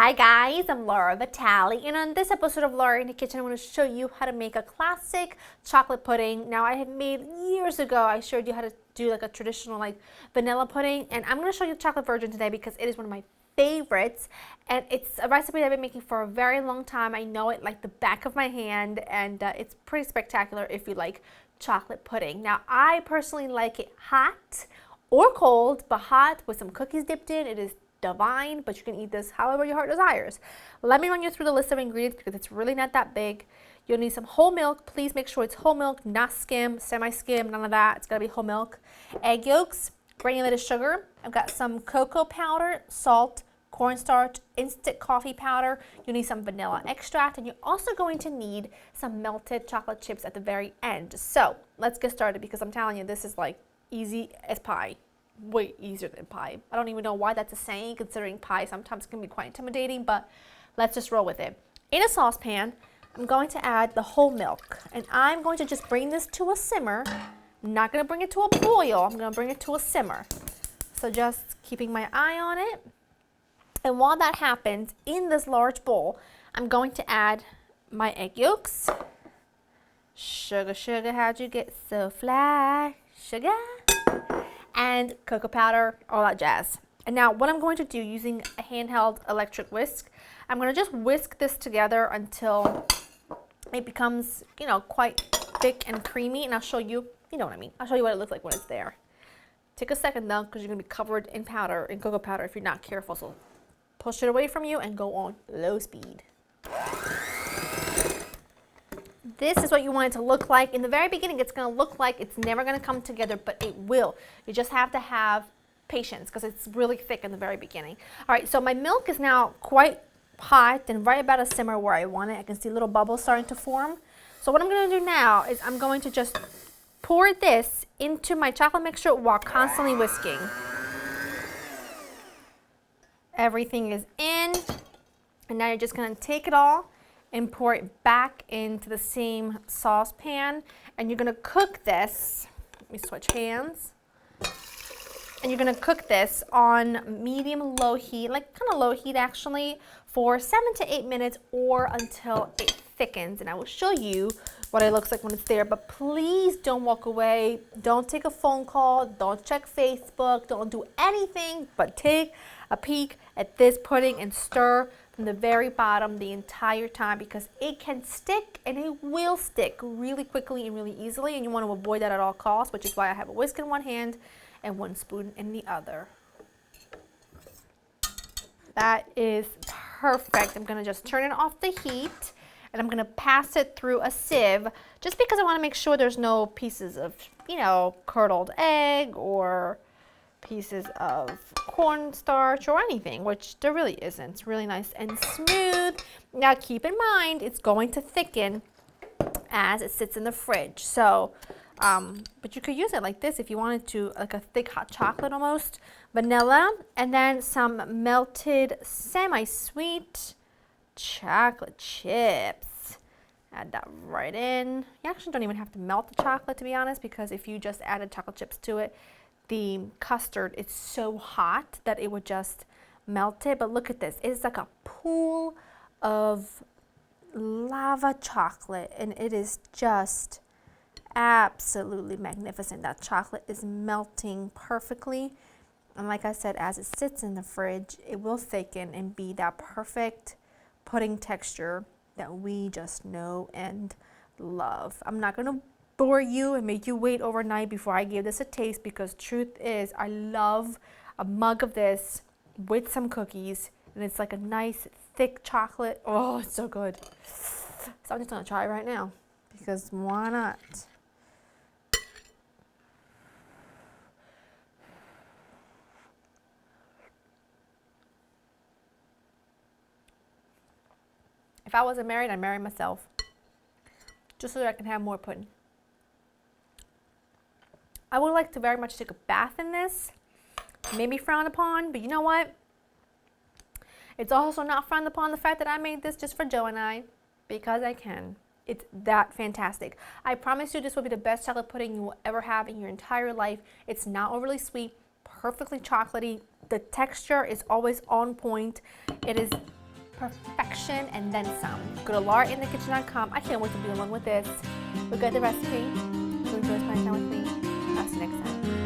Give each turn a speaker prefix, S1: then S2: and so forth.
S1: Hi guys, I'm Laura Vitale, and on this episode of Laura in the Kitchen, I want to show you how to make a classic chocolate pudding. Now, I had made years ago, I showed you how to do like a traditional like vanilla pudding, and I'm going to show you the chocolate version today because it is one of my favorites, and it's a recipe that I've been making for a very long time. I know it like the back of my hand, and it's pretty spectacular if you like chocolate pudding. Now, I personally like it hot or cold, but hot with some cookies dipped in. It is divine, but you can eat this however your heart desires. Let me run you through the list of ingredients because it's really not that big. You'll need some whole milk. Please make sure it's whole milk, not skim, semi-skim, none of that. It's gotta be whole milk. Egg yolks, granulated sugar. I've got some cocoa powder, salt, cornstarch, instant coffee powder. You'll need some vanilla extract, and you're also going to need some melted chocolate chips at the very end. So let's get started because I'm telling you, this is like easy as pie. Way easier than pie. I don't even know why that's a saying, considering pie sometimes can be quite intimidating, but let's just roll with it. In a saucepan, I'm going to add the whole milk, and I'm going to just bring this to a simmer. I'm not going to bring it to a boil, I'm going to bring it to a simmer. So just keeping my eye on it. And while that happens, in this large bowl, I'm going to add my egg yolks. Sugar, sugar, how'd you get so fly? Sugar. And cocoa powder, all that jazz. And now what I'm going to do using a handheld electric whisk, I'm going to just whisk this together until it becomes, quite thick and creamy. And I'll show you, you know what I mean. I'll show you what it looks like when it's there. Take a second though, because you're going to be covered in powder, in cocoa powder if you're not careful. So push it away from you and go on low speed. This is what you want it to look like. In the very beginning, it's going to look like it's never going to come together, but it will. You just have to have patience because it's really thick in the very beginning. All right, so my milk is now quite hot and right about a simmer where I want it. I can see little bubbles starting to form. So what I'm going to do now is I'm going to just pour this into my chocolate mixture while constantly whisking. Everything is in, and now you're just going to take it all and pour it back into the same saucepan, and you're gonna cook this. Let me switch hands. And you're gonna cook this on medium-low heat, like kind of low heat actually, for 7 to 8 minutes or until it thickens. And I will show you what it looks like when it's there, but please don't walk away. Don't take a phone call, don't check Facebook, don't do anything, but take a peek at this pudding and stir from the very bottom the entire time because it can stick, and it will stick really quickly and really easily, and you want to avoid that at all costs, which is why I have a whisk in one hand and one spoon in the other. That is perfect. I'm going to just turn it off the heat, and I'm going to pass it through a sieve just because I want to make sure there's no pieces of, curdled egg or pieces of cornstarch or anything, which there really isn't. It's really nice and smooth. Now keep in mind, it's going to thicken as it sits in the fridge. So, but you could use it like this if you wanted to, like a thick hot chocolate almost. Vanilla, and then some melted semi-sweet chocolate chips. Add that right in. You actually don't even have to melt the chocolate, to be honest, because if you just added chocolate chips to it, the custard is so hot that it would just melt it. But look at this. It's like a pool of lava chocolate, and it is just absolutely magnificent. That chocolate is melting perfectly. And like I said, as it sits in the fridge, it will thicken and be that perfect pudding texture that we just know and love. I'm not going to bore you and make you wait overnight before I give this a taste because truth is I love a mug of this with some cookies, and it's like a nice thick chocolate. Oh, it's so good. So I'm just gonna try it right now because why not? If I wasn't married, I'd marry myself just so that I can have more pudding. I would like to very much take a bath in this. Maybe frowned upon, but you know what? It's also not frowned upon the fact that I made this just for Joe and I, because I can. It's that fantastic. I promise you this will be the best chocolate pudding you will ever have in your entire life. It's not overly sweet, perfectly chocolatey. The texture is always on point. It is perfection and then some. Go to laurainthekitchen.com. I can't wait to be along with this. We'll get the recipe. So enjoy spending time with me. I'll see you next time.